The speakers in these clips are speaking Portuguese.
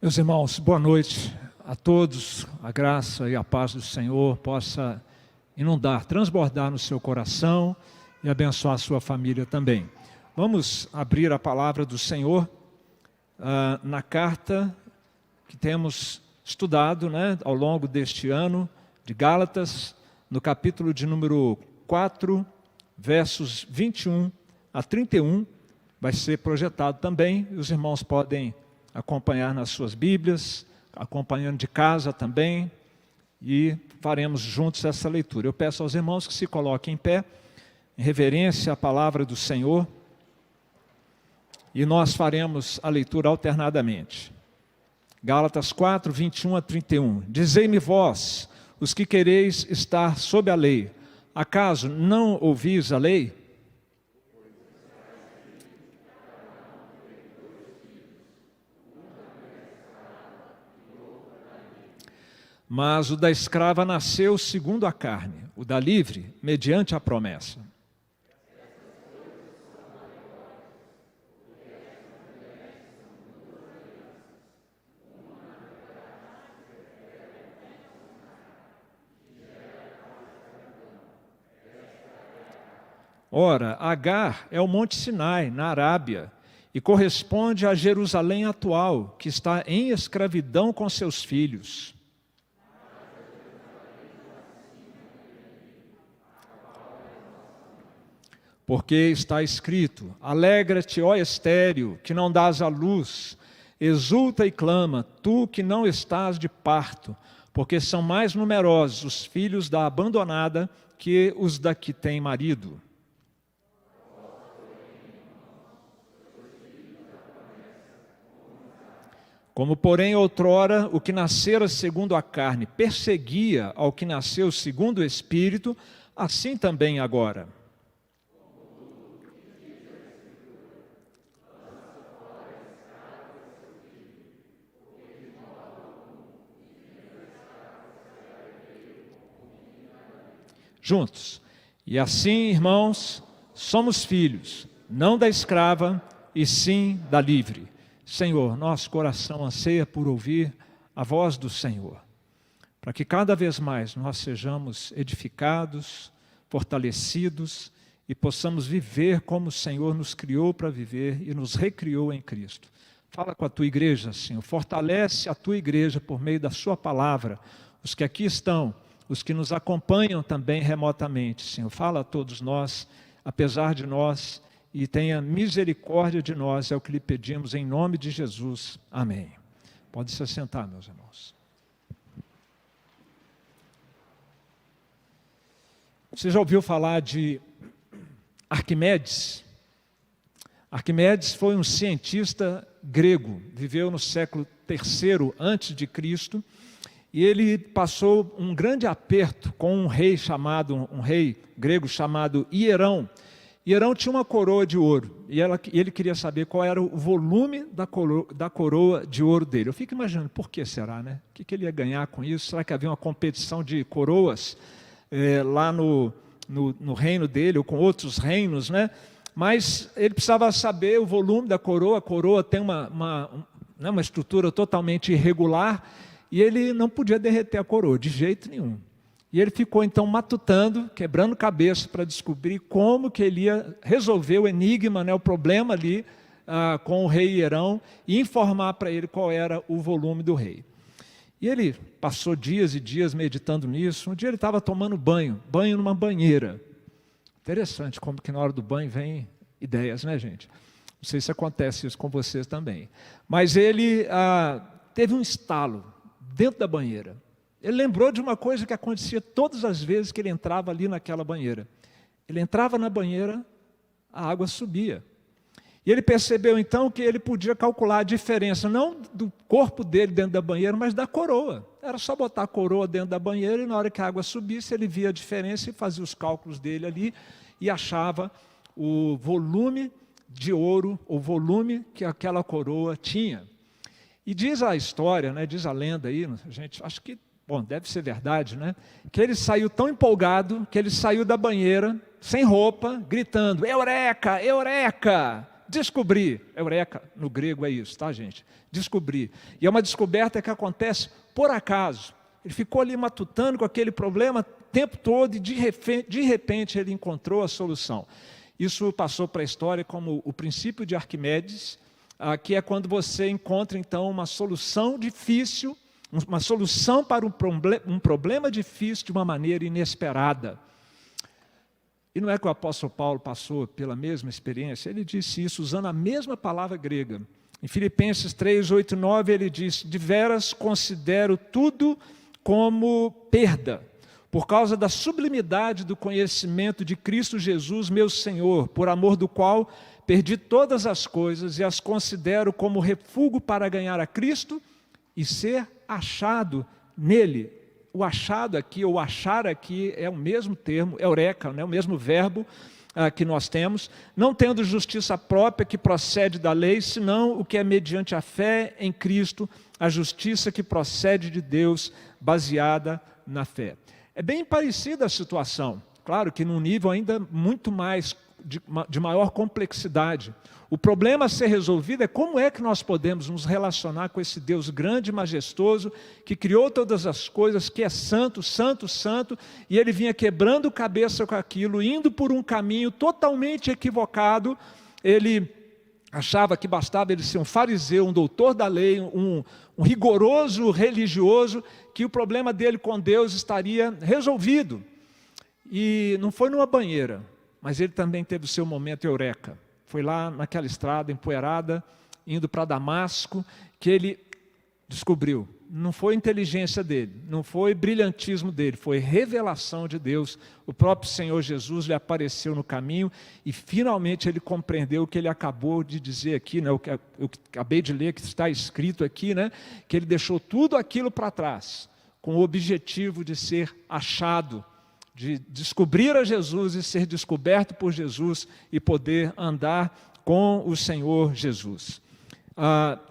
Meus irmãos, boa noite a todos. A graça e a paz do Senhor possa inundar, transbordar no seu coração e abençoar a sua família também. Vamos abrir a palavra do Senhor na carta que temos estudado ao longo deste ano, de Gálatas, no capítulo de número 4, versos 21 a 31, vai ser projetado também, e os irmãos podem acompanhar nas suas Bíblias, acompanhando de casa também, e faremos juntos essa leitura. Eu peço aos irmãos que se coloquem em pé, em reverência à palavra do Senhor, e nós faremos a leitura alternadamente. Gálatas 4, 21 a 31. Dizei-me vós, os que quereis estar sob a lei, acaso não ouvis a lei? Mas o da escrava nasceu segundo a carne, o da livre, mediante a promessa. Ora, Agar é o Monte Sinai, na Arábia, e corresponde a Jerusalém atual, que está em escravidão com seus filhos. Porque está escrito: alegra-te, ó estéril, que não dás à luz, exulta e clama, tu que não estás de parto, porque são mais numerosos os filhos da abandonada que os da que tem marido. Como, porém, outrora, o que nascera segundo a carne perseguia ao que nasceu segundo o Espírito, assim também agora. Juntos. E assim, irmãos, somos filhos, não da escrava, e sim da livre. Senhor, nosso coração anseia por ouvir a voz do Senhor, para que cada vez mais nós sejamos edificados, fortalecidos e possamos viver como o Senhor nos criou para viver e nos recriou em Cristo. Fala com a tua igreja, Senhor, fortalece a tua igreja por meio da sua palavra, os que aqui estão, os que nos acompanham também remotamente, Senhor, fala a todos nós, apesar de nós, e tenha misericórdia de nós, é o que lhe pedimos em nome de Jesus. Amém. Pode se assentar, meus irmãos. Você já ouviu falar de Arquimedes? Arquimedes foi um cientista grego, viveu no século III antes de Cristo, e ele passou um grande aperto com um rei grego chamado Hierão. Hierão tinha uma coroa de ouro, e ele queria saber qual era o volume da coroa de ouro dele. Eu fico imaginando, por que será, né? O que ele ia ganhar com isso? Será que havia uma competição de coroas lá no reino dele, ou com outros reinos, né? Mas ele precisava saber o volume da coroa. A coroa tem uma estrutura totalmente irregular, e ele não podia derreter a coroa, de jeito nenhum. E ele ficou então matutando, quebrando cabeça para descobrir como que ele ia resolver o enigma, o problema ali com o rei Hierão, e informar para ele qual era o volume do rei. E ele passou dias e dias meditando nisso. Um dia ele estava tomando banho numa banheira. Interessante como que na hora do banho vem ideias, né, gente? Não sei se acontece isso com vocês também. Mas ele teve um estalo dentro da banheira. Ele lembrou de uma coisa que acontecia todas as vezes que ele entrava ali naquela banheira. Ele entrava na banheira, a água subia. E ele percebeu então que ele podia calcular a diferença, não do corpo dele dentro da banheira, mas da coroa. Era só botar a coroa dentro da banheira e na hora que a água subisse, ele via a diferença e fazia os cálculos dele ali e achava o volume de ouro, o volume que aquela coroa tinha. E diz a história, diz a lenda aí, gente, acho que deve ser verdade, que ele saiu tão empolgado que ele saiu da banheira, sem roupa, gritando, eureka, eureka, descobri. Eureka, no grego é isso, tá, gente? Descobri. E é uma descoberta que acontece por acaso. Ele ficou ali matutando com aquele problema o tempo todo e de repente ele encontrou a solução. Isso passou para a história como o princípio de Arquimedes, que é quando você encontra então uma solução difícil, uma solução para um problema difícil de uma maneira inesperada. E não é que o apóstolo Paulo passou pela mesma experiência? Ele disse isso usando a mesma palavra grega. Em Filipenses 3, 8 e 9 ele diz: de veras considero tudo como perda, por causa da sublimidade do conhecimento de Cristo Jesus, meu Senhor, por amor do qual perdi todas as coisas e as considero como refúgio para ganhar a Cristo e ser achado nele. O achado aqui, ou achar aqui, é o mesmo termo, eureka, né? O mesmo verbo que nós temos, não tendo justiça própria que procede da lei, senão o que é mediante a fé em Cristo, a justiça que procede de Deus, baseada na fé. É bem parecida a situação, claro que num nível ainda muito mais, de maior complexidade. O problema a ser resolvido é como é que nós podemos nos relacionar com esse Deus grande e majestoso, que criou todas as coisas, que é santo, santo, santo, e ele vinha quebrando cabeça com aquilo, indo por um caminho totalmente equivocado. Ele achava que bastava ele ser um fariseu, um doutor da lei, um rigoroso religioso, que o problema dele com Deus estaria resolvido. E não foi numa banheira, mas ele também teve o seu momento eureka. Foi lá naquela estrada empoeirada, indo para Damasco, que ele descobriu. Não foi inteligência dele, não foi brilhantismo dele, foi revelação de Deus. O próprio Senhor Jesus lhe apareceu no caminho e finalmente ele compreendeu o que ele acabou de dizer aqui, né? O que eu acabei de ler, que está escrito aqui, né? Que ele deixou tudo aquilo para trás, com o objetivo de ser achado, de descobrir a Jesus e ser descoberto por Jesus e poder andar com o Senhor Jesus.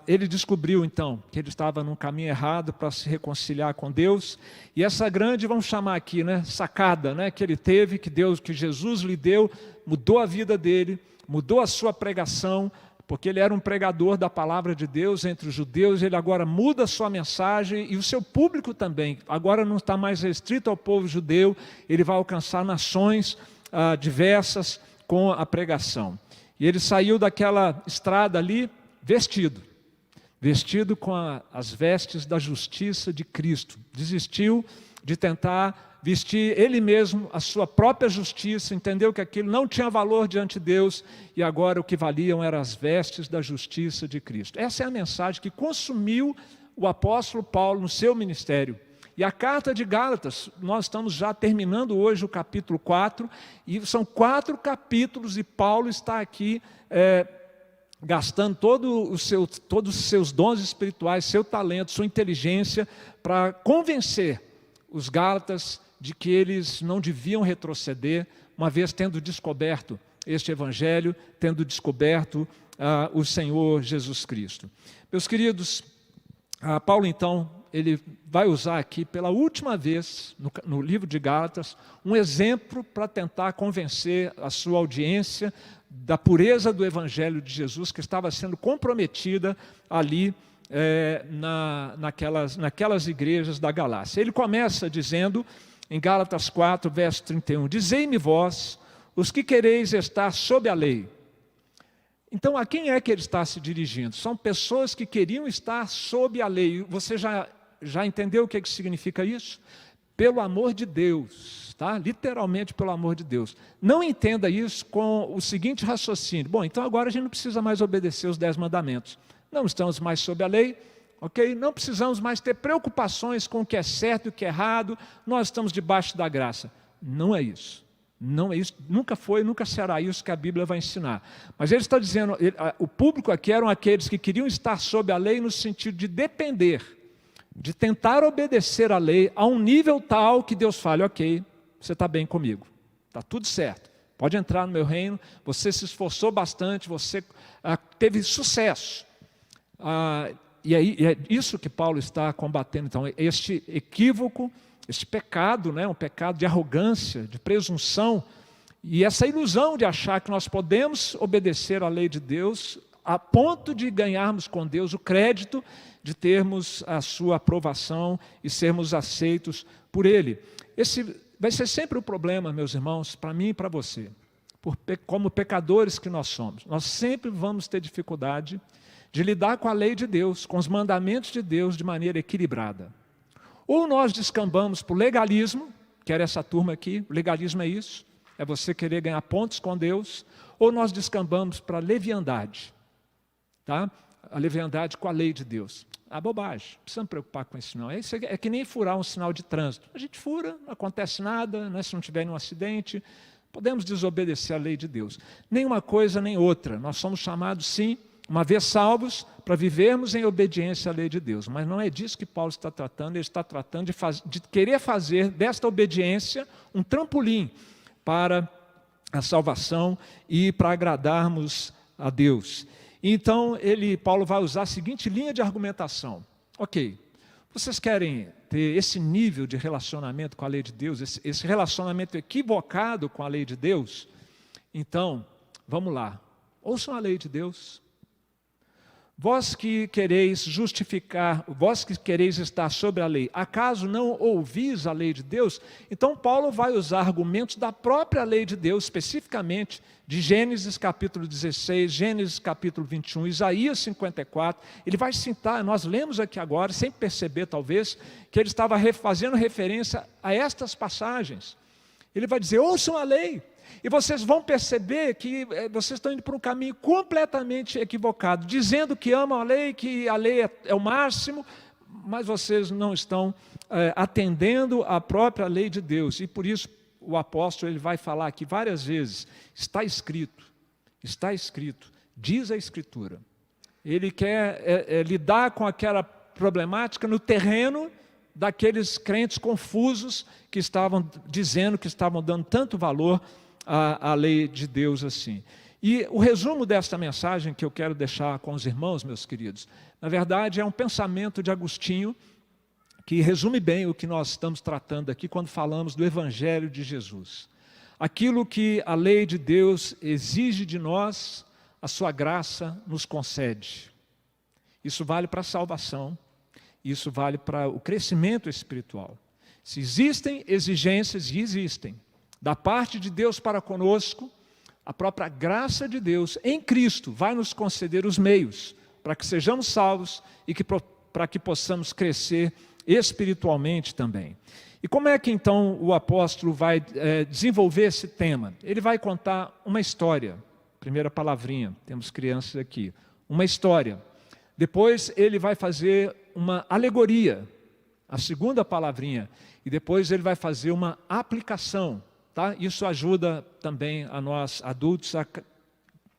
Ele descobriu então que ele estava num caminho errado para se reconciliar com Deus, e essa grande, vamos chamar aqui, né, sacada, né, que ele teve, que Jesus lhe deu, mudou a vida dele, mudou a sua pregação, porque ele era um pregador da palavra de Deus entre os judeus. Ele agora muda a sua mensagem e o seu público também. Agora não está mais restrito ao povo judeu, ele vai alcançar nações diversas com a pregação. E ele saiu daquela estrada ali vestido com as vestes da justiça de Cristo. Desistiu de tentar vestir ele mesmo a sua própria justiça, entendeu que aquilo não tinha valor diante de Deus, e agora o que valiam eram as vestes da justiça de Cristo. Essa é a mensagem que consumiu o apóstolo Paulo no seu ministério. E a carta de Gálatas, nós estamos já terminando hoje o capítulo 4, e são 4 capítulos, e Paulo está aqui gastando todos os seus dons espirituais, seu talento, sua inteligência, para convencer os Gálatas de que eles não deviam retroceder, uma vez tendo descoberto este Evangelho, tendo descoberto o Senhor Jesus Cristo. Meus queridos, Paulo então, ele vai usar aqui pela última vez, no livro de Gálatas, um exemplo para tentar convencer a sua audiência da pureza do Evangelho de Jesus, que estava sendo comprometida ali naquelas igrejas da Galácia. Ele começa dizendo, em Gálatas 4, verso 31, dizei-me vós, os que quereis estar sob a lei. Então, a quem é que ele está se dirigindo? São pessoas que queriam estar sob a lei. Você já entendeu o que significa isso? Pelo amor de Deus, tá? Literalmente pelo amor de Deus. Não entenda isso com o seguinte raciocínio. Bom, então agora a gente não precisa mais obedecer os 10 mandamentos. Não estamos mais sob a lei, ok? Não precisamos mais ter preocupações com o que é certo e o que é errado. Nós estamos debaixo da graça. Não é isso. Não é isso, nunca foi, nunca será isso que a Bíblia vai ensinar. Mas ele está dizendo, o público aqui eram aqueles que queriam estar sob a lei no sentido de depender, de tentar obedecer a lei a um nível tal que Deus fale, ok, você está bem comigo, está tudo certo, pode entrar no meu reino, você se esforçou bastante, você teve sucesso. E é isso que Paulo está combatendo, então, este equívoco, este pecado, né, um pecado de arrogância, de presunção, E essa ilusão de achar que nós podemos obedecer à lei de Deus a ponto de ganharmos com Deus o crédito de termos a sua aprovação e sermos aceitos por Ele. Esse vai ser sempre o problema, meus irmãos, para mim e para você. Como pecadores que nós somos, nós sempre vamos ter dificuldade de lidar com a lei de Deus, com os mandamentos de Deus de maneira equilibrada. Ou nós descambamos para o legalismo, que era essa turma aqui, o legalismo é isso, é você querer ganhar pontos com Deus, ou nós descambamos para a leviandade, tá? A leviandade com a lei de Deus. Ah, bobagem, não precisa me preocupar com isso não. Isso é que nem furar um sinal de trânsito. A gente fura, não acontece nada, né, se não tiver nenhum acidente, podemos desobedecer à lei de Deus. Nem uma coisa nem outra. Nós somos chamados, sim, uma vez salvos, para vivermos em obediência à lei de Deus. Mas não é disso que Paulo está tratando, ele está tratando de querer fazer desta obediência um trampolim para a salvação e para agradarmos a Deus. Então, Paulo vai usar a seguinte linha de argumentação. Ok, vocês querem ter esse nível de relacionamento com a lei de Deus, esse relacionamento equivocado com a lei de Deus? Então, vamos lá, ouçam a lei de Deus. Vós que quereis justificar, vós que quereis estar sobre a lei, acaso não ouvis a lei de Deus? Então Paulo vai usar argumentos da própria lei de Deus, especificamente de Gênesis capítulo 16, Gênesis capítulo 21, Isaías 54, ele vai citar, nós lemos aqui agora, sem perceber talvez, que ele estava fazendo referência a estas passagens. Ele vai dizer, ouçam a lei. E vocês vão perceber que vocês estão indo por um caminho completamente equivocado, dizendo que amam a lei, que a lei é o máximo, mas vocês não estão atendendo à própria lei de Deus. E por isso o apóstolo ele vai falar aqui várias vezes, está escrito, diz a Escritura. Ele quer lidar com aquela problemática no terreno daqueles crentes confusos que estavam dizendo, que estavam dando tanto valor à lei de Deus assim. E o resumo desta mensagem que eu quero deixar com os irmãos, meus queridos, na verdade é um pensamento de Agostinho, que resume bem o que nós estamos tratando aqui quando falamos do Evangelho de Jesus. Aquilo que a lei de Deus exige de nós, a sua graça nos concede. Isso vale para a salvação, isso vale para o crescimento espiritual. Se existem exigências, e existem, da parte de Deus para conosco, a própria graça de Deus em Cristo vai nos conceder os meios para que sejamos salvos e para que possamos crescer espiritualmente também. E como é que então o apóstolo vai desenvolver esse tema? Ele vai contar uma história, primeira palavrinha, temos crianças aqui, uma história. Depois ele vai fazer uma alegoria, a segunda palavrinha, e depois ele vai fazer uma aplicação. Tá? Isso ajuda também a nós adultos a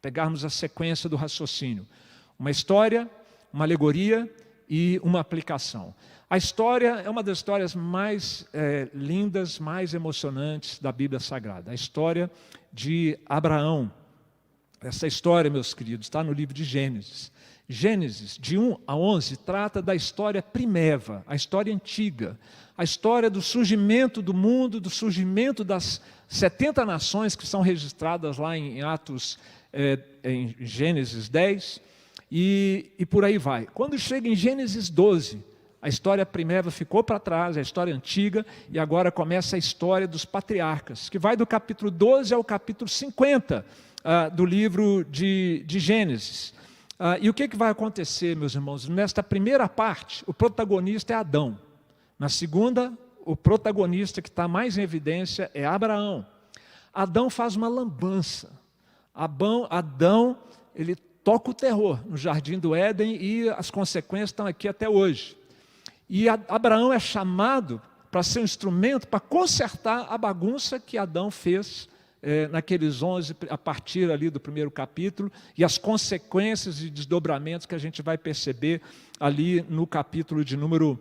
pegarmos a sequência do raciocínio. Uma história, uma alegoria e uma aplicação. A história é uma das histórias mais lindas, mais emocionantes da Bíblia Sagrada. A história de Abraão. Essa história, meus queridos, está no livro de Gênesis. Gênesis, de 1 a 11, trata da história primeva, a história antiga, a história do surgimento do mundo, do surgimento das 70 nações que são registradas lá em Atos, em Gênesis 10, e por aí vai. Quando chega em Gênesis 12, a história primeva ficou para trás, a história antiga, e agora começa a história dos patriarcas, que vai do capítulo 12 ao capítulo 50 do livro de Gênesis. E o que vai acontecer, meus irmãos? Nesta primeira parte, o protagonista é Adão. Na segunda, o protagonista que está mais em evidência é Abraão. Adão faz uma lambança. Adão, ele toca o terror no jardim do Éden e as consequências estão aqui até hoje. E Abraão é chamado para ser um instrumento para consertar a bagunça que Adão fez naqueles 11, a partir ali do primeiro capítulo, e as consequências e desdobramentos que a gente vai perceber ali no capítulo de número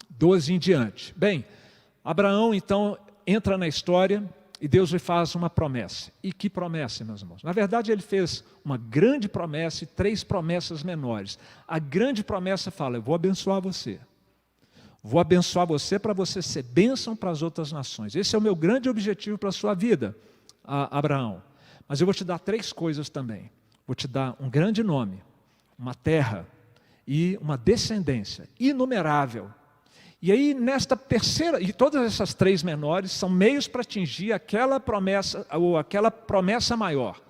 12 em diante. Bem, Abraão então entra na história e Deus lhe faz uma promessa. E que promessa, meus irmãos? Na verdade ele fez uma grande promessa e 3 promessas menores. A grande promessa fala, eu vou abençoar você. Vou abençoar você para você ser bênção para as outras nações. Esse é o meu grande objetivo para a sua vida, Abraão. Mas eu vou te dar 3 coisas também. Vou te dar um grande nome, uma terra e uma descendência inumerável. E aí, nesta terceira, e todas essas 3 menores são meios para atingir aquela promessa, ou aquela promessa maior,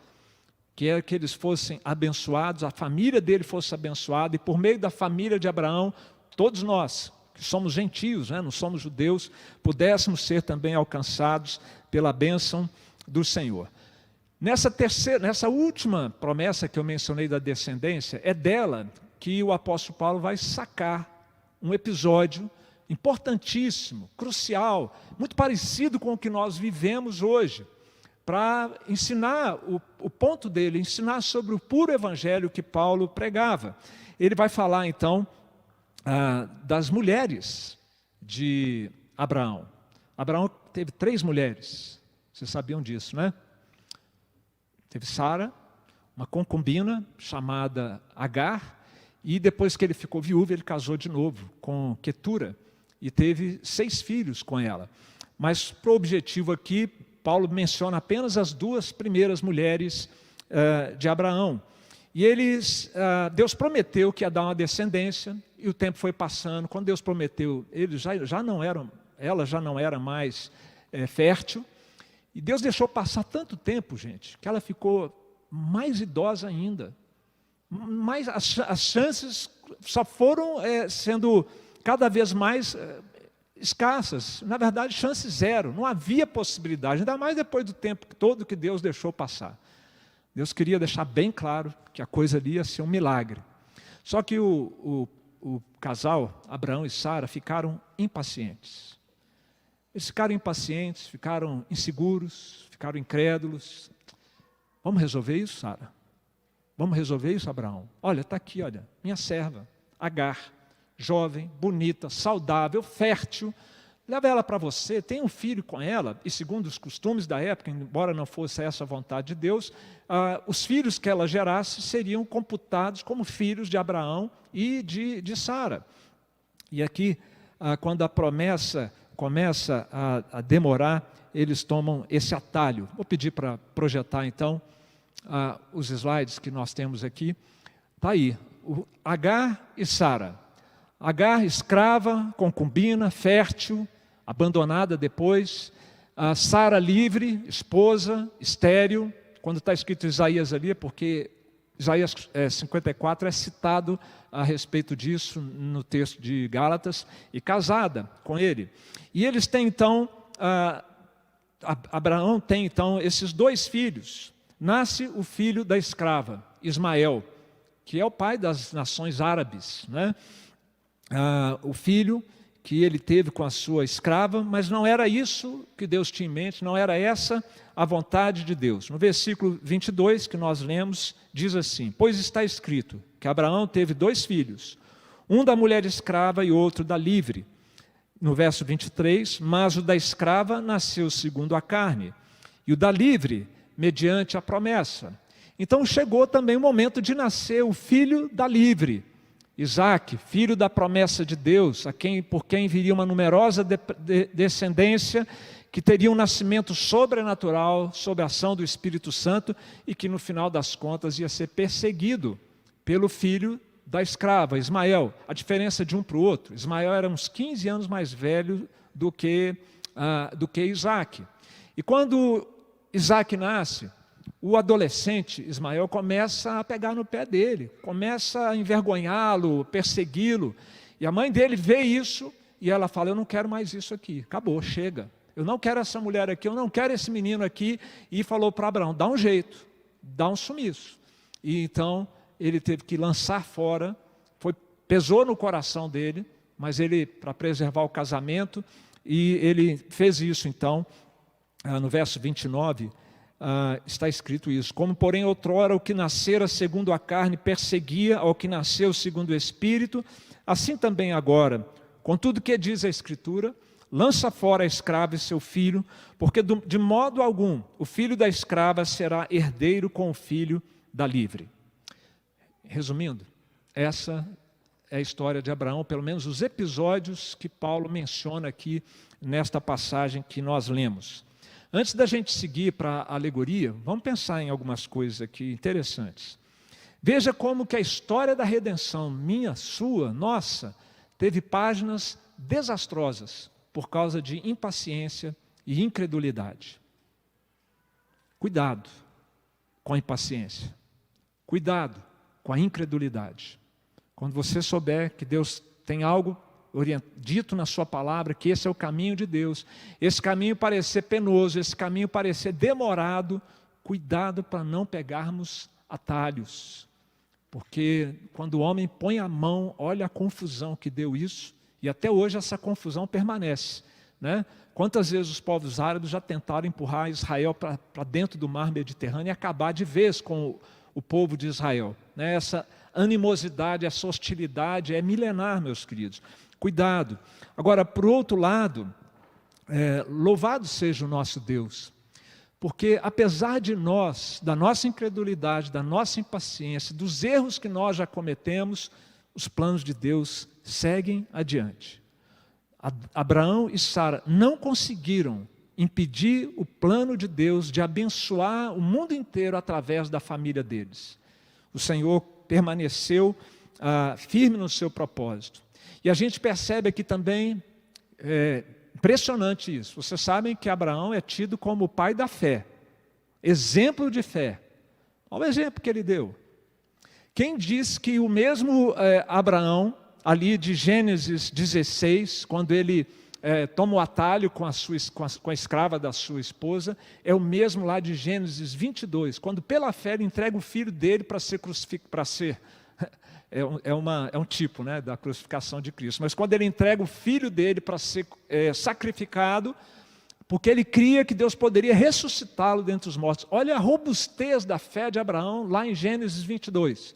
que é que eles fossem abençoados, a família dele fosse abençoada, e por meio da família de Abraão, todos nós, que somos gentios, não somos judeus, pudéssemos ser também alcançados pela bênção do Senhor. Nessa última promessa que eu mencionei da descendência, é dela que o apóstolo Paulo vai sacar um episódio importantíssimo, crucial, muito parecido com o que nós vivemos hoje, para ensinar o ponto dele, ensinar sobre o puro evangelho que Paulo pregava. Ele vai falar então das mulheres de Abraão. Abraão teve 3 mulheres, vocês sabiam disso, né? Teve Sara, uma concubina chamada Agar, e depois que ele ficou viúvo, ele casou de novo com Quetura, e teve 6 filhos com ela. Mas, para o objetivo aqui, Paulo menciona apenas as 2 primeiras mulheres de Abraão. E Deus prometeu que ia dar uma descendência, e o tempo foi passando. Quando Deus prometeu, ela já não era mais fértil. E Deus deixou passar tanto tempo, gente, que ela ficou mais idosa ainda. Mas as chances só foram sendo cada vez mais escassas. Na verdade, chance 0. Não havia possibilidade, ainda mais depois do tempo todo que Deus deixou passar. Deus queria deixar bem claro que a coisa ali ia ser um milagre. Só que o casal, Abraão e Sara, ficaram impacientes. Eles ficaram impacientes, ficaram inseguros, ficaram incrédulos. Vamos resolver isso, Sara? Vamos resolver isso, Abraão? Olha, está aqui, olha, minha serva, Agar, jovem, bonita, saudável, fértil. Leva ela para você, tem um filho com ela, e segundo os costumes da época, embora não fosse essa a vontade de Deus, os filhos que ela gerasse seriam computados como filhos de Abraão e de Sara. E aqui, quando a promessa começa a demorar, eles tomam esse atalho. Vou pedir para projetar então os slides que nós temos aqui. Está aí, Agar e Sara. Agar, escrava, concubina, fértil, abandonada depois. Sara, livre, esposa, estéril. Quando está escrito Isaías ali, é porque Isaías 54 é citado a respeito disso no texto de Gálatas, e casada com ele. E eles têm então, Abraão tem então esses 2 filhos. Nasce o filho da escrava, Ismael, que é o pai das nações árabes, né? O filho que ele teve com a sua escrava, mas não era isso que Deus tinha em mente, não era essa a vontade de Deus. No versículo 22 que nós lemos, diz assim: pois está escrito que Abraão teve 2 filhos, um da mulher escrava e outro da livre. No verso 23, mas o da escrava nasceu segundo a carne, e o da livre, mediante a promessa. Então chegou também o momento de nascer o filho da livre, Isaque, filho da promessa de Deus, por quem viria uma numerosa descendência, que teria um nascimento sobrenatural, sob a ação do Espírito Santo, e que no final das contas ia ser perseguido pelo filho da escrava, Ismael. A diferença de um para o outro: Ismael era uns 15 anos mais velho do que Isaque. E quando Isaque nasce, o adolescente Ismael começa a pegar no pé dele, começa a envergonhá-lo, persegui-lo. E a mãe dele vê isso e ela fala: eu não quero mais isso aqui, acabou, chega. Eu não quero essa mulher aqui, eu não quero esse menino aqui. E falou para Abraão: dá um jeito, dá um sumiço. E então ele teve que lançar fora, pesou no coração dele, mas ele, para preservar o casamento, e ele fez isso então, no verso 29, está escrito isso: como porém outrora o que nascera segundo a carne perseguia ao que nasceu segundo o Espírito, assim também agora, contudo que diz a Escritura, lança fora a escrava e seu filho, porque de modo algum o filho da escrava será herdeiro com o filho da livre. Resumindo, essa é a história de Abraão, pelo menos os episódios que Paulo menciona aqui nesta passagem que nós lemos. Antes da gente seguir para a alegoria, vamos pensar em algumas coisas aqui interessantes. Veja como que a história da redenção, minha, sua, nossa, teve páginas desastrosas por causa de impaciência e incredulidade. Cuidado com a impaciência. Cuidado com a incredulidade. Quando você souber que Deus tem algo dito na sua palavra, que esse é o caminho de Deus, esse caminho parecer penoso, esse caminho parecer demorado, cuidado para não pegarmos atalhos. Porque quando o homem põe a mão, olha a confusão que deu isso, e até hoje essa confusão permanece, né? Quantas vezes os povos árabes já tentaram empurrar Israel para dentro do mar Mediterrâneo e acabar de vez com o povo de Israel, né? Essa animosidade, essa hostilidade é milenar, meus queridos. Cuidado. Agora, por outro lado, louvado seja o nosso Deus, porque apesar de nós, da nossa incredulidade, da nossa impaciência, dos erros que nós já cometemos, os planos de Deus seguem adiante. Abraão e Sara não conseguiram impedir o plano de Deus de abençoar o mundo inteiro através da família deles. O Senhor permaneceu firme no seu propósito. E a gente percebe aqui também, impressionante isso. Vocês sabem que Abraão é tido como o pai da fé, exemplo de fé. Olha o exemplo que ele deu. Quem diz que o mesmo Abraão, ali de Gênesis 16, quando ele toma o atalho com a escrava da sua esposa, é o mesmo lá de Gênesis 22, quando pela fé ele entrega o filho dele para ser crucificado, é um tipo, né, da crucificação de Cristo, mas quando ele entrega o filho dele para ser sacrificado, porque ele cria que Deus poderia ressuscitá-lo dentre os mortos. Olha a robustez da fé de Abraão lá em Gênesis 22.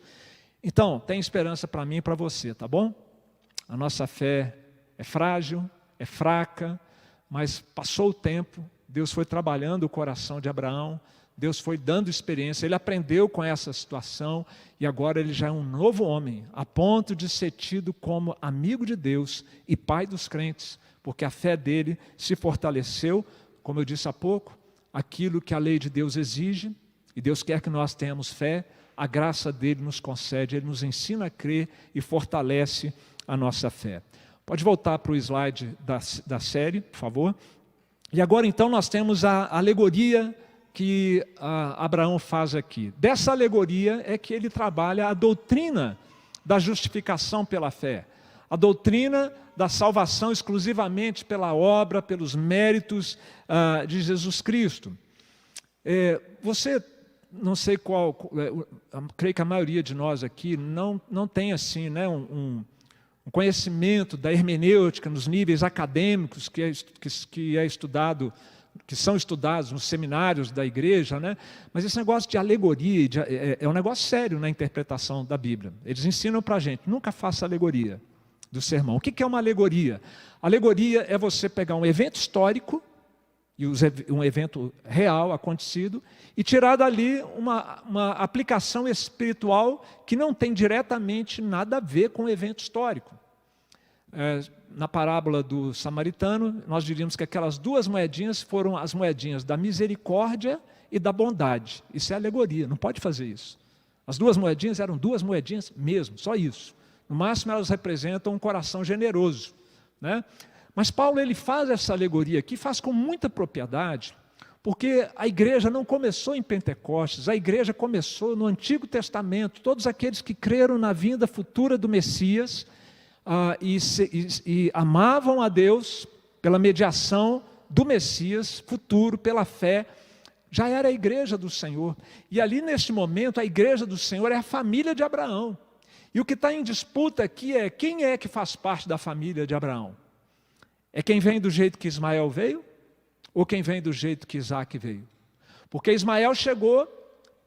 Então, tem esperança para mim e para você, tá bom? A nossa fé é frágil, é fraca, mas passou o tempo, Deus foi trabalhando o coração de Abraão, Deus foi dando experiência, ele aprendeu com essa situação e agora ele já é um novo homem, a ponto de ser tido como amigo de Deus e pai dos crentes, porque a fé dele se fortaleceu, como eu disse há pouco, aquilo que a lei de Deus exige, e Deus quer que nós tenhamos fé, a graça dele nos concede, ele nos ensina a crer e fortalece a nossa fé. Pode voltar para o slide da série, por favor. E agora então nós temos a alegoria que Abraão faz aqui. Dessa alegoria é que ele trabalha a doutrina da justificação pela fé, a doutrina da salvação exclusivamente pela obra, pelos méritos de Jesus Cristo. Você, não sei qual, creio que a maioria de nós aqui não tem assim, né, um conhecimento da hermenêutica nos níveis acadêmicos que é estudado, que são estudados nos seminários da igreja, né? Mas esse negócio de alegoria é um negócio sério na interpretação da Bíblia. Eles ensinam para a gente, nunca faça alegoria do sermão. O que é uma alegoria? Alegoria é você pegar um evento histórico, e um evento real acontecido, e tirar dali uma aplicação espiritual que não tem diretamente nada a ver com o evento histórico. Na parábola do samaritano, nós diríamos que aquelas duas moedinhas foram as moedinhas da misericórdia e da bondade. Isso é alegoria, não pode fazer isso. As duas moedinhas eram duas moedinhas mesmo, só isso. No máximo elas representam um coração generoso, né? Mas Paulo ele faz essa alegoria aqui, faz com muita propriedade, porque a igreja não começou em Pentecostes, a igreja começou no Antigo Testamento. Todos aqueles que creram na vinda futura do Messias e amavam a Deus pela mediação do Messias futuro, pela fé, já era a igreja do Senhor. E ali neste momento a igreja do Senhor é a família de Abraão. E o que está em disputa aqui é quem é que faz parte da família de Abraão. É quem vem do jeito que Ismael veio? Ou quem vem do jeito que Isaac veio? Porque Ismael chegou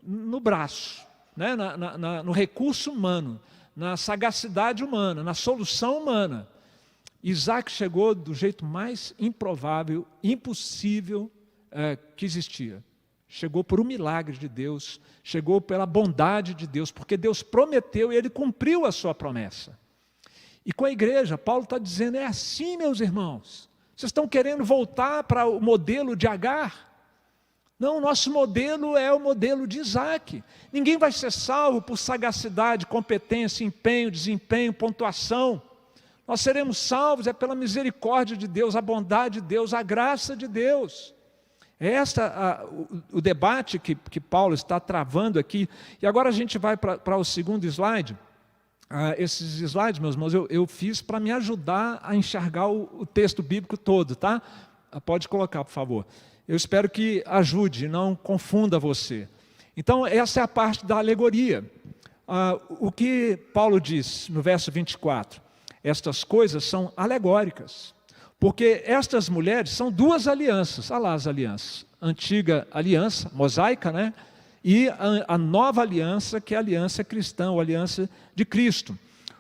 no braço, né? No recurso humano, na sagacidade humana, na solução humana. Isaac chegou do jeito mais improvável, impossível que existia. Chegou por um milagre de Deus, chegou pela bondade de Deus, porque Deus prometeu e ele cumpriu a sua promessa. E com a igreja, Paulo está dizendo, é assim, meus irmãos. Vocês estão querendo voltar para o modelo de Agar? Não, o nosso modelo é o modelo de Isaac. Ninguém vai ser salvo por sagacidade, competência, empenho, desempenho, pontuação. Nós seremos salvos pela misericórdia de Deus, a bondade de Deus, a graça de Deus. É o debate que Paulo está travando aqui. E agora a gente vai para o segundo slide. Esses slides, meus irmãos, eu fiz para me ajudar a enxergar o texto bíblico todo, tá? Pode colocar, por favor. Eu espero que ajude, não confunda você. Então, essa é a parte da alegoria. O que Paulo diz no verso 24? Estas coisas são alegóricas, porque estas mulheres são duas alianças. Olha lá as alianças. Antiga aliança, mosaica, né? E a nova aliança, que é a aliança cristã, ou aliança de Cristo.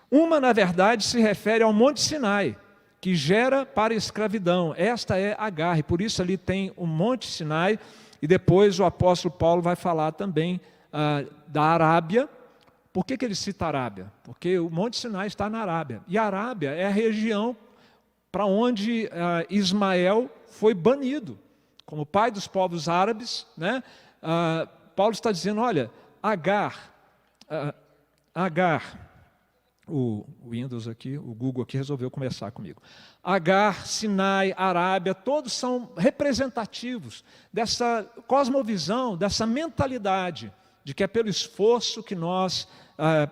Uma, na verdade, se refere ao Monte Sinai, que gera para a escravidão. Esta é Agar, e por isso ali tem o Monte Sinai, e depois o apóstolo Paulo vai falar também da Arábia. Por que ele cita a Arábia? Porque o Monte Sinai está na Arábia, e a Arábia é a região para onde Ismael foi banido, como pai dos povos árabes, né? Paulo está dizendo, olha, Agar, o Windows aqui, o Google aqui resolveu conversar comigo. Agar, Sinai, Arábia, todos são representativos dessa cosmovisão, dessa mentalidade de que é pelo esforço que nós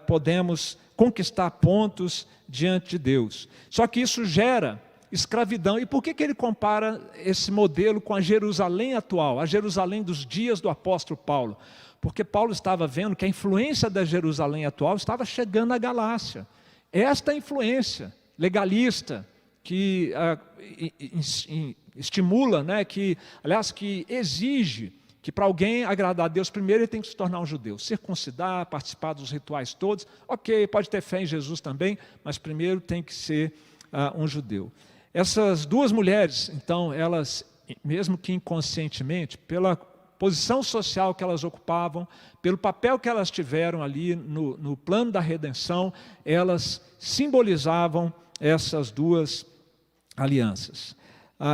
podemos conquistar pontos diante de Deus. Só que isso gera escravidão. E por que ele compara esse modelo com a Jerusalém atual, a Jerusalém dos dias do apóstolo Paulo? Porque Paulo estava vendo que a influência da Jerusalém atual estava chegando à Galácia. Esta influência legalista que estimula, né, que exige que para alguém agradar a Deus, primeiro ele tem que se tornar um judeu, circuncidar, participar dos rituais todos. Ok, pode ter fé em Jesus também, mas primeiro tem que ser um judeu. Essas duas mulheres, então, elas, mesmo que inconscientemente, pela posição social que elas ocupavam, pelo papel que elas tiveram ali no plano da redenção, elas simbolizavam essas duas alianças.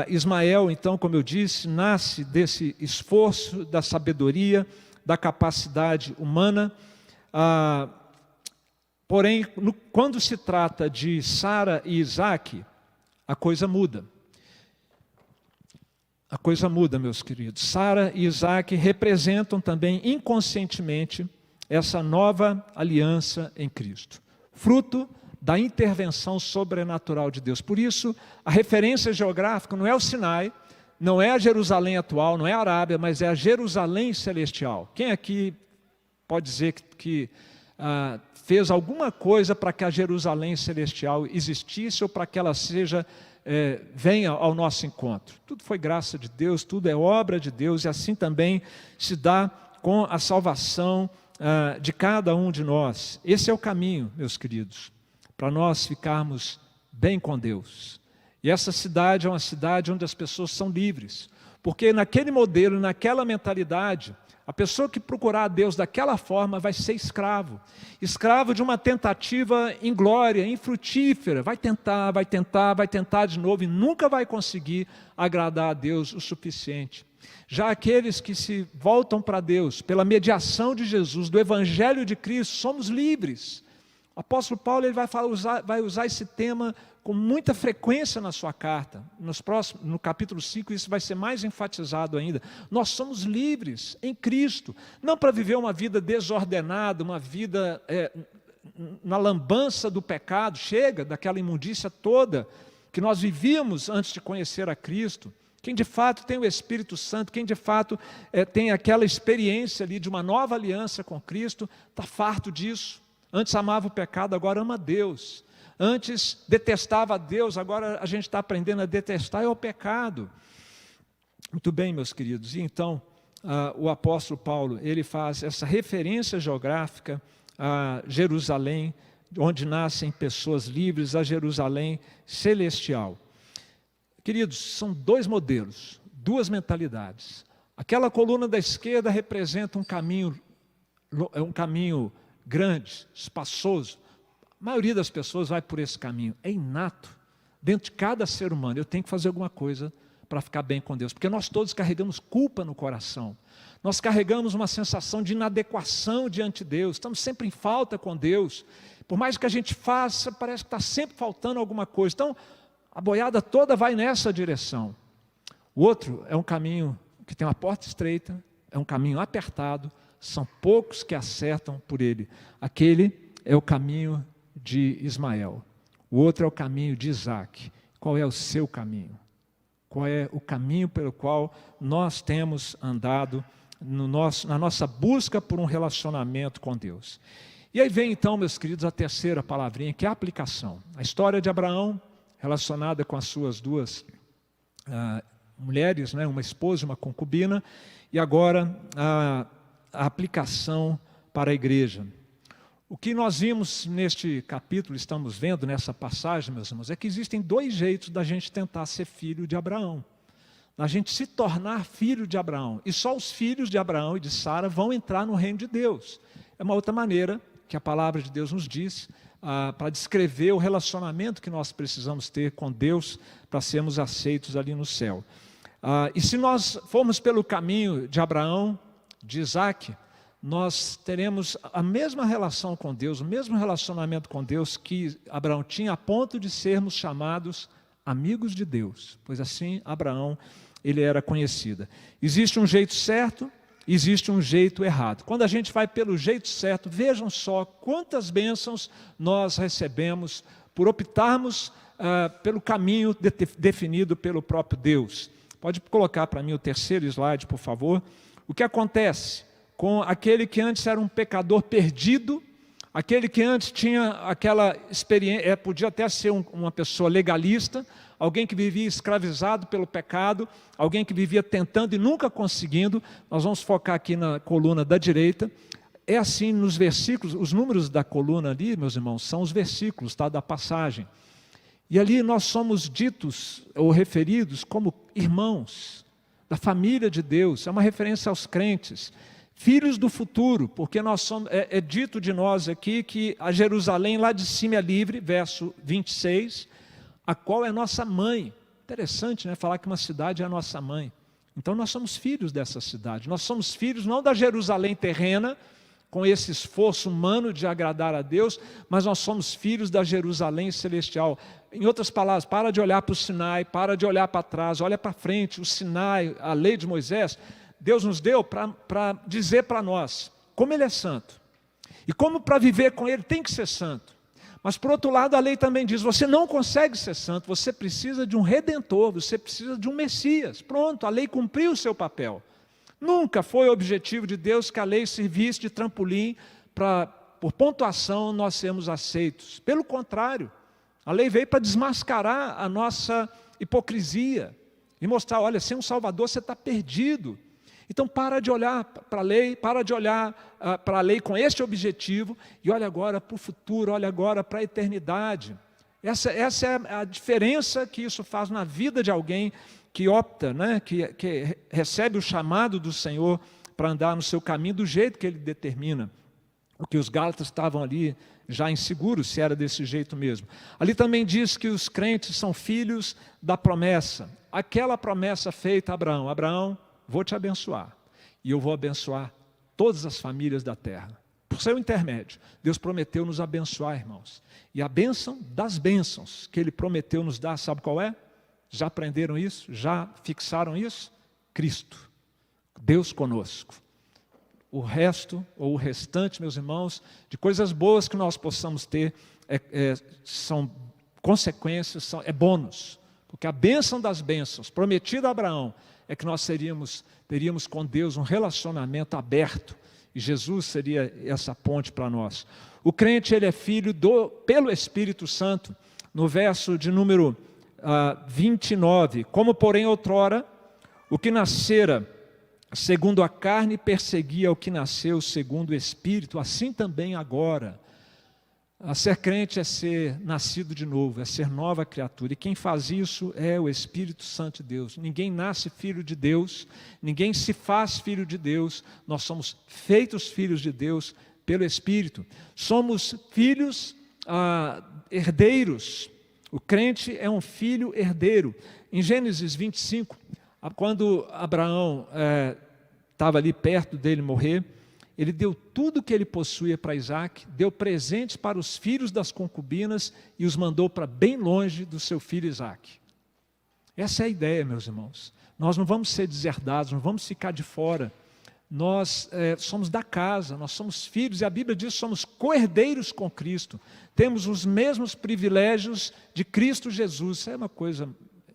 Ismael, então, como eu disse, nasce desse esforço, da sabedoria, da capacidade humana. Porém, quando se trata de Sara e Isaac, a coisa muda. A coisa muda, meus queridos. Sara e Isaac representam também inconscientemente essa nova aliança em Cristo, fruto da intervenção sobrenatural de Deus. Por isso, a referência geográfica não é o Sinai, não é a Jerusalém atual, não é a Arábia, mas é a Jerusalém celestial. Quem aqui pode dizer que fez alguma coisa para que a Jerusalém celestial existisse ou para que ela venha ao nosso encontro? Tudo foi graça de Deus, tudo é obra de Deus, e assim também se dá com a salvação de cada um de nós. Esse é o caminho, meus queridos, para nós ficarmos bem com Deus. E essa cidade é uma cidade onde as pessoas são livres, porque naquele modelo, naquela mentalidade, a pessoa que procurar a Deus daquela forma vai ser escravo de uma tentativa inglória, infrutífera, vai tentar de novo e nunca vai conseguir agradar a Deus o suficiente. Já aqueles que se voltam para Deus pela mediação de Jesus, do Evangelho de Cristo, somos livres. O apóstolo Paulo ele vai usar esse tema com muita frequência na sua carta. No capítulo 5 isso vai ser mais enfatizado ainda. Nós somos livres em Cristo, não para viver uma vida desordenada, uma vida na lambança do pecado, chega daquela imundícia toda que nós vivíamos antes de conhecer a Cristo. Quem de fato tem o Espírito Santo, quem de fato tem aquela experiência ali de uma nova aliança com Cristo, está farto disso. Antes amava o pecado, agora ama a Deus. Antes detestava a Deus, agora a gente está aprendendo a detestar o pecado. Muito bem, meus queridos. E então, o apóstolo Paulo, ele faz essa referência geográfica a Jerusalém, onde nascem pessoas livres, a Jerusalém celestial. Queridos, são dois modelos, duas mentalidades. Aquela coluna da esquerda representa um caminho grande, espaçoso, maioria das pessoas vai por esse caminho, é inato. Dentro de cada ser humano, eu tenho que fazer alguma coisa para ficar bem com Deus, porque nós todos carregamos culpa no coração, nós carregamos uma sensação de inadequação diante de Deus, estamos sempre em falta com Deus, por mais que a gente faça, parece que está sempre faltando alguma coisa. Então, a boiada toda vai nessa direção. O outro é um caminho que tem uma porta estreita, é um caminho apertado, são poucos que acertam por ele. Aquele é o caminho de Ismael, o outro é o caminho de Isaac. Qual é o seu caminho? Qual é o caminho pelo qual nós temos andado na nossa busca por um relacionamento com Deus? E aí vem então, meus queridos, a terceira palavrinha, que é a aplicação. A história de Abraão, relacionada com as suas duas mulheres, né, uma esposa e uma concubina, e agora a aplicação para a igreja. O que nós vimos neste capítulo, estamos vendo nessa passagem, meus irmãos, é que existem dois jeitos da gente tentar ser filho de Abraão. Da gente se tornar filho de Abraão. E só os filhos de Abraão e de Sara vão entrar no reino de Deus. É uma outra maneira que a palavra de Deus nos diz para descrever o relacionamento que nós precisamos ter com Deus para sermos aceitos ali no céu. E se nós formos pelo caminho de Abraão, de Isaac, nós teremos a mesma relação com Deus, o mesmo relacionamento com Deus que Abraão tinha, a ponto de sermos chamados amigos de Deus, pois assim Abraão, ele era conhecido. Existe um jeito certo, existe um jeito errado. Quando a gente vai pelo jeito certo, vejam só quantas bênçãos nós recebemos por optarmos pelo caminho definido pelo próprio Deus. Pode colocar para mim o terceiro slide, por favor. O que acontece com aquele que antes era um pecador perdido, aquele que antes tinha aquela experiência, podia até ser uma pessoa legalista, alguém que vivia escravizado pelo pecado, alguém que vivia tentando e nunca conseguindo. Nós vamos focar aqui na coluna da direita. É assim nos versículos, os números da coluna ali, meus irmãos, são os versículos, tá, da passagem. E ali nós somos ditos ou referidos como irmãos da família de Deus, é uma referência aos crentes. Filhos do futuro, porque nós somos, é dito de nós aqui que a Jerusalém lá de cima é livre, verso 26, a qual é nossa mãe. Interessante, né? Falar que uma cidade é a nossa mãe. Então nós somos filhos dessa cidade, nós somos filhos não da Jerusalém terrena, com esse esforço humano de agradar a Deus, mas nós somos filhos da Jerusalém celestial. Em outras palavras, para de olhar para o Sinai, para de olhar para trás, olha para frente, o Sinai, a lei de Moisés, Deus nos deu para dizer para nós como Ele é santo. E como para viver com Ele tem que ser santo. Mas por outro lado a lei também diz, você não consegue ser santo, você precisa de um Redentor, você precisa de um Messias. Pronto, a lei cumpriu o seu papel. Nunca foi o objetivo de Deus que a lei servisse de trampolim para, por pontuação, nós sermos aceitos. Pelo contrário, a lei veio para desmascarar a nossa hipocrisia e mostrar, olha, sem um Salvador você está perdido. Então para de olhar para a lei, para de olhar para a lei com este objetivo e olha agora para o futuro, olha agora para a eternidade. Essa é a diferença que isso faz na vida de alguém que opta, né, que recebe o chamado do Senhor para andar no seu caminho do jeito que Ele determina. O que os Gálatas estavam ali já inseguros se era desse jeito mesmo. Ali também diz que os crentes são filhos da promessa. Aquela promessa feita a Abraão. Abraão, vou te abençoar. E eu vou abençoar todas as famílias da terra. Por seu intermédio, Deus prometeu nos abençoar, irmãos. E a bênção das bênçãos que Ele prometeu nos dar, sabe qual é? Já aprenderam isso? Já fixaram isso? Cristo. Deus conosco. O resto, ou o restante, meus irmãos, de coisas boas que nós possamos ter, são consequências, é bônus. Porque a bênção das bênçãos, prometida a Abraão, é que nós teríamos com Deus um relacionamento aberto. E Jesus seria essa ponte para nós. O crente, ele é filho pelo Espírito Santo. No verso de número 29. Como, porém, outrora, o que nascera segundo a carne perseguia o que nasceu segundo o Espírito, assim também agora. A ser crente é ser nascido de novo, é ser nova criatura. E quem faz isso é o Espírito Santo de Deus. Ninguém nasce filho de Deus, ninguém se faz filho de Deus. Nós somos feitos filhos de Deus pelo Espírito. Somos filhos herdeiros. O crente é um filho herdeiro. Em Gênesis 25, quando Abraão estava ali perto dele morrer, ele deu tudo que ele possuía para Isaac, deu presentes para os filhos das concubinas e os mandou para bem longe do seu filho Isaac. Essa é a ideia, meus irmãos. Nós não vamos ser deserdados, não vamos ficar de fora. Nós somos da casa, nós somos filhos, e a Bíblia diz que somos co-herdeiros com Cristo. Temos os mesmos privilégios de Cristo Jesus. Isso é uma coisa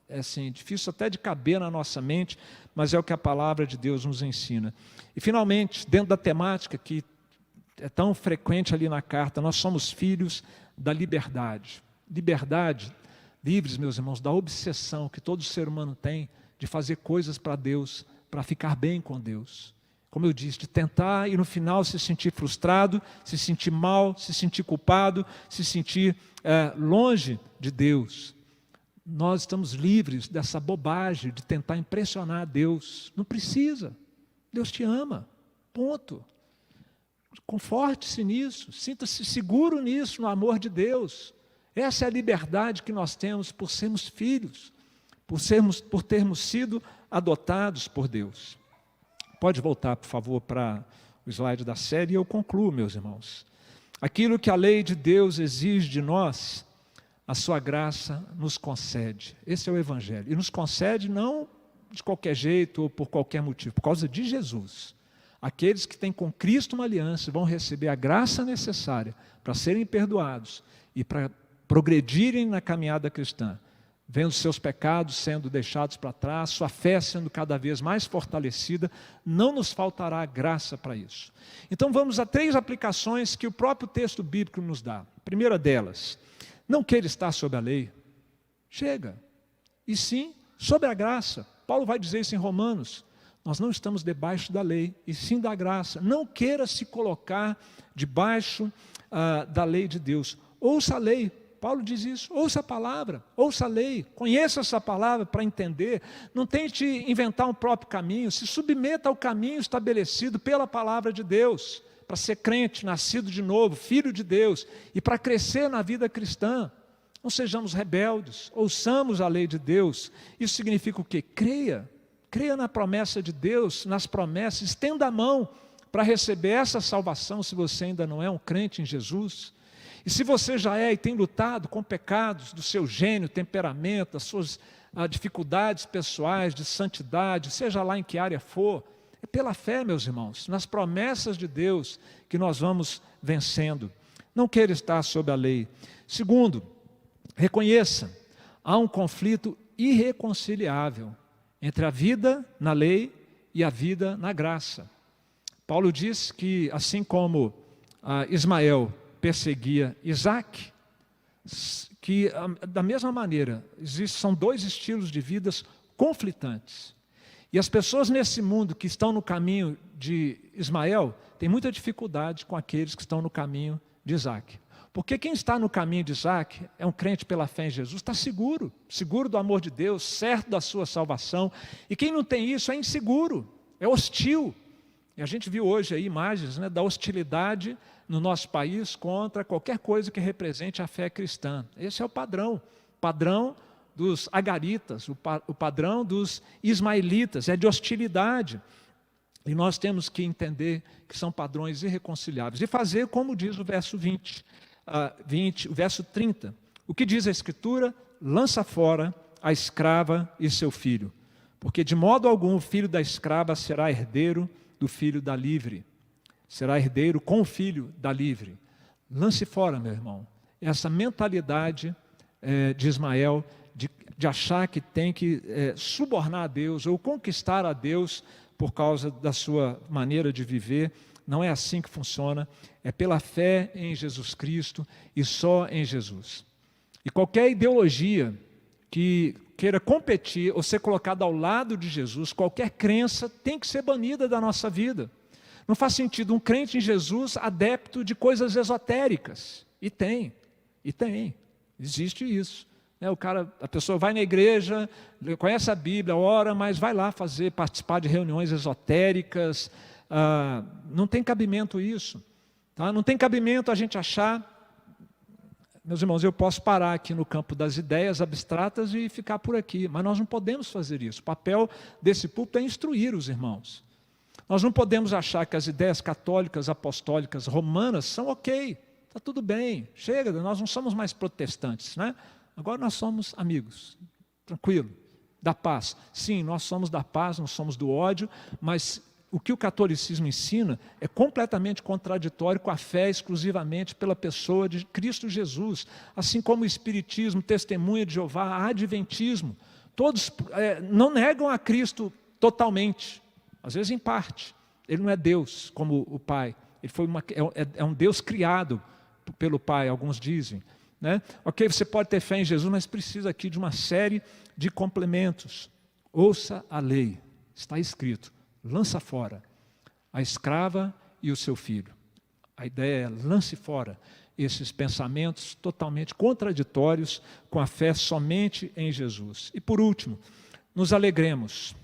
assim, difícil até de caber na nossa mente, mas é o que a palavra de Deus nos ensina. E finalmente, dentro da temática que é tão frequente ali na carta, nós somos filhos da liberdade. Liberdade, livres, meus irmãos, da obsessão que todo ser humano tem de fazer coisas para Deus, para ficar bem com Deus. Como eu disse, de tentar e no final se sentir frustrado, se sentir mal, se sentir culpado, se sentir longe de Deus. Nós estamos livres dessa bobagem de tentar impressionar a Deus. Não precisa. Deus te ama. Ponto. Conforte-se nisso. Sinta-se seguro nisso, no amor de Deus. Essa é a liberdade que nós temos por sermos filhos, por termos sido adotados por Deus. Pode voltar, por favor, para o slide da série e eu concluo, meus irmãos. Aquilo que a lei de Deus exige de nós, a sua graça nos concede. Esse é o Evangelho. E nos concede não de qualquer jeito ou por qualquer motivo, por causa de Jesus. Aqueles que têm com Cristo uma aliança vão receber a graça necessária para serem perdoados e para progredirem na caminhada cristã, vendo seus pecados sendo deixados para trás, sua fé sendo cada vez mais fortalecida, não nos faltará graça para isso. Então vamos a 3 aplicações que o próprio texto bíblico nos dá. A primeira delas, não queira estar sob a lei, chega, e sim sob a graça. Paulo vai dizer isso em Romanos, nós não estamos debaixo da lei, e sim da graça. Não queira se colocar debaixo da lei de Deus. Ouça a lei. Paulo diz isso, ouça a palavra, ouça a lei, conheça essa palavra para entender, não tente inventar um próprio caminho, se submeta ao caminho estabelecido pela palavra de Deus, para ser crente, nascido de novo, filho de Deus, e para crescer na vida cristã. Não sejamos rebeldes, ouçamos a lei de Deus. Isso significa o quê? Creia na promessa de Deus, nas promessas, estenda a mão para receber essa salvação, se você ainda não é um crente em Jesus. E se você já é e tem lutado com pecados do seu gênio, temperamento, as suas dificuldades pessoais de santidade, seja lá em que área for, é pela fé, meus irmãos, nas promessas de Deus que nós vamos vencendo. Não queira estar sob a lei. Segundo, reconheça, há um conflito irreconciliável entre a vida na lei e a vida na graça. Paulo diz que assim como Ismael perseguia Isaac, que da mesma maneira, são 2 estilos de vidas conflitantes. E as pessoas nesse mundo que estão no caminho de Ismael, têm muita dificuldade com aqueles que estão no caminho de Isaac. Porque quem está no caminho de Isaac, é um crente pela fé em Jesus, está seguro do amor de Deus, certo da sua salvação. E quem não tem isso é inseguro, é hostil. E a gente viu hoje aí imagens, né, da hostilidade no nosso país contra qualquer coisa que represente a fé cristã. Esse é o padrão dos agaritas, o padrão dos ismaelitas, é de hostilidade. E nós temos que entender que são padrões irreconciliáveis. E fazer como diz o verso 20, o verso 30. O que diz a Escritura? Lança fora a escrava e seu filho, porque de modo algum o filho da escrava será herdeiro do filho da livre. Será herdeiro com o filho da livre. Lance fora, meu irmão, essa mentalidade de Ismael, de achar que tem que subornar a Deus ou conquistar a Deus por causa da sua maneira de viver. Não é assim que funciona, é pela fé em Jesus Cristo e só em Jesus. E qualquer ideologia que queira competir ou ser colocada ao lado de Jesus, qualquer crença tem que ser banida da nossa vida. Não faz sentido um crente em Jesus adepto de coisas esotéricas. E tem, existe isso. A pessoa vai na igreja, conhece a Bíblia, ora, mas vai lá participar de reuniões esotéricas. Não tem cabimento isso. Tá? Não tem cabimento a gente achar Meus irmãos, eu posso parar aqui no campo das ideias abstratas e ficar por aqui, mas nós não podemos fazer isso. O papel desse púlpito é instruir os irmãos. Nós não podemos achar que as ideias católicas, apostólicas, romanas são ok, está tudo bem, chega, nós não somos mais protestantes, né? Agora nós somos amigos, tranquilo, da paz. Sim, nós somos da paz, não somos do ódio, mas o que o catolicismo ensina é completamente contraditório com a fé exclusivamente pela pessoa de Cristo Jesus, assim como o Espiritismo, Testemunha de Jeová, Adventismo, todos não negam a Cristo totalmente, às vezes em parte. Ele não é Deus como o Pai, ele foi é um Deus criado pelo Pai, alguns dizem, né? Ok, você pode ter fé em Jesus, mas precisa aqui de uma série de complementos. Ouça a lei, está escrito: lança fora a escrava e o seu filho. A ideia é: lance fora esses pensamentos totalmente contraditórios com a fé somente em Jesus. E por último, nos alegremos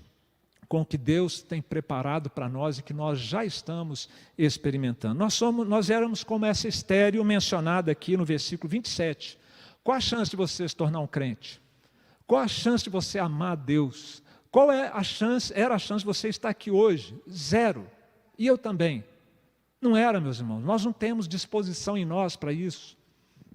com o que Deus tem preparado para nós e que nós já estamos experimentando. Nós éramos como essa estéril mencionada aqui no versículo 27. Qual a chance de você se tornar um crente? Qual a chance de você amar a Deus? Qual era a chance de você estar aqui hoje? Zero. E eu também. Não era, meus irmãos. Nós não temos disposição em nós para isso.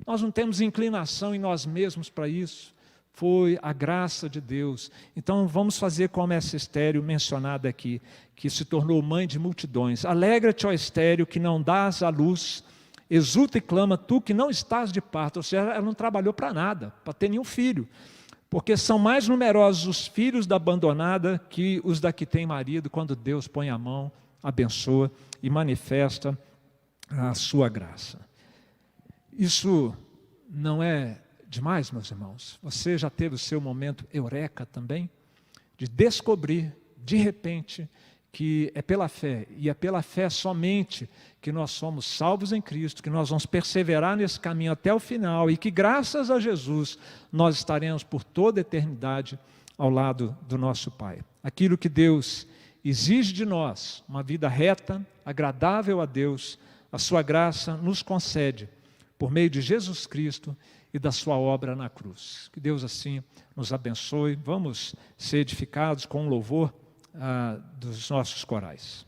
Nós não temos inclinação em nós mesmos para isso. Foi a graça de Deus. Então vamos fazer como essa estéril mencionada aqui, que se tornou mãe de multidões. Alegra-te, ó estéril, que não dás à luz. Exulta e clama, tu que não estás de parto. Ou seja, ela não trabalhou para nada, para ter nenhum filho. Porque são mais numerosos os filhos da abandonada que os da que tem marido, quando Deus põe a mão, abençoa e manifesta a sua graça. Isso não é demais, meus irmãos? Você já teve o seu momento eureka também? De descobrir, de repente, que é pela fé, e é pela fé somente que nós somos salvos em Cristo, que nós vamos perseverar nesse caminho até o final, e que graças a Jesus nós estaremos por toda a eternidade ao lado do nosso Pai. Aquilo que Deus exige de nós, uma vida reta, agradável a Deus, a sua graça nos concede, por meio de Jesus Cristo e da sua obra na cruz. Que Deus assim nos abençoe. Vamos ser edificados com o louvor dos nossos corais.